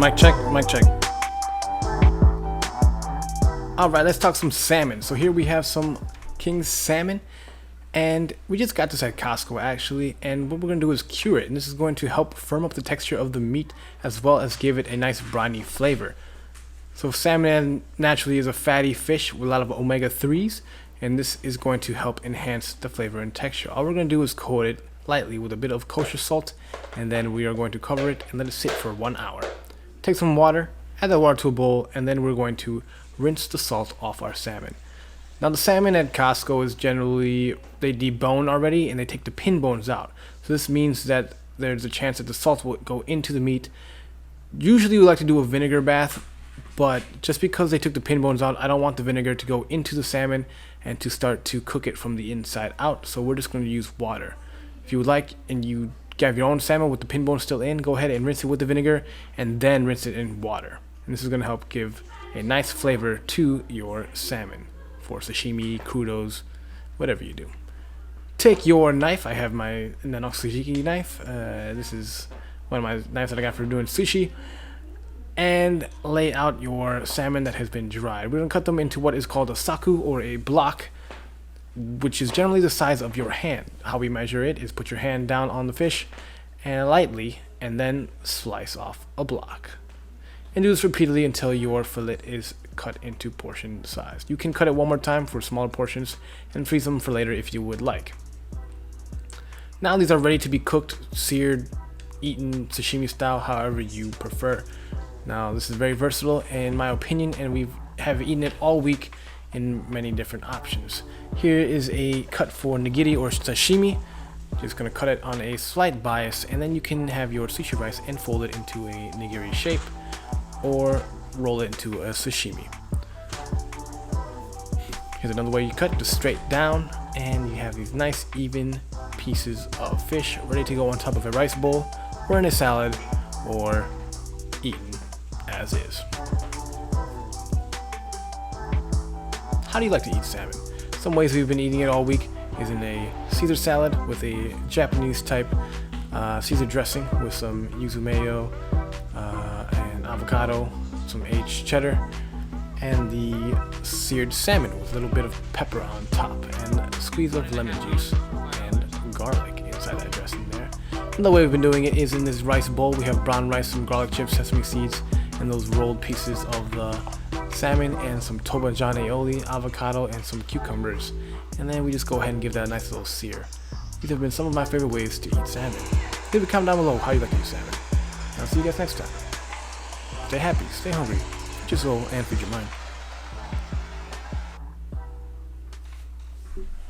Mic check, mic check. Alright, let's talk some salmon. So here we have some king salmon, and we just got this at Costco actually, and what we're going to do is cure it, and this is going to help firm up the texture of the meat as well as give it a nice briny flavor. So salmon naturally is a fatty fish with a lot of omega-3s, and this is going to help enhance the flavor and texture. All we're going to do is coat it lightly with a bit of kosher salt, and then we are going to cover it and let it sit for 1 hour. Take some water, add that water to a bowl, and then we're going to rinse the salt off our salmon. Now the salmon at Costco is generally, they debone already and they take the pin bones out. So this means that there's a chance that the salt will go into the meat. Usually we like to do a vinegar bath, but just because they took the pin bones out, I don't want the vinegar to go into the salmon and to start to cook it from the inside out. So we're just going to use water. If you would like and you have your own salmon with the pin bone still in, go ahead and rinse it with the vinegar and then rinse it in water. And this is going to help give a nice flavor to your salmon for sashimi, crudos, whatever you do. Take your knife. I have my Nanoxujiki knife. This is one of my knives that I got for doing sushi. And lay out your salmon that has been dried. We're going to cut them into what is called a saku, or a block, which is generally the size of your hand. How we measure it is put your hand down on the fish and lightly, and then slice off a block. And do this repeatedly until your fillet is cut into portion size. You can cut it one more time for smaller portions and freeze them for later if you would like. Now these are ready to be cooked, seared, eaten sashimi style, however you prefer. Now this is very versatile in my opinion, and we have eaten it all week in many different options. Here is a cut for nigiri or sashimi. Just gonna cut it on a slight bias, and then you can have your sushi rice and fold it into a nigiri shape or roll it into a sashimi. Here's another way you cut, just straight down, and you have these nice even pieces of fish ready to go on top of a rice bowl or in a salad or eaten as is. How do you like to eat salmon? Some ways we've been eating it all week is in a Caesar salad with a Japanese type Caesar dressing with some yuzu mayo and avocado, some aged cheddar, and the seared salmon with a little bit of pepper on top and a squeeze of lemon juice and garlic inside that dressing there. And the way we've been doing it is in this rice bowl. We have brown rice, some garlic chips, sesame seeds, and those rolled pieces of the salmon and some toba-jane aioli, avocado, and some cucumbers. And then we just go ahead and give that a nice little sear. These have been some of my favorite ways to eat salmon. Leave a comment down below how you like to eat salmon. I'll see you guys next time. Stay happy, stay hungry, feed your soul, and feed your mind.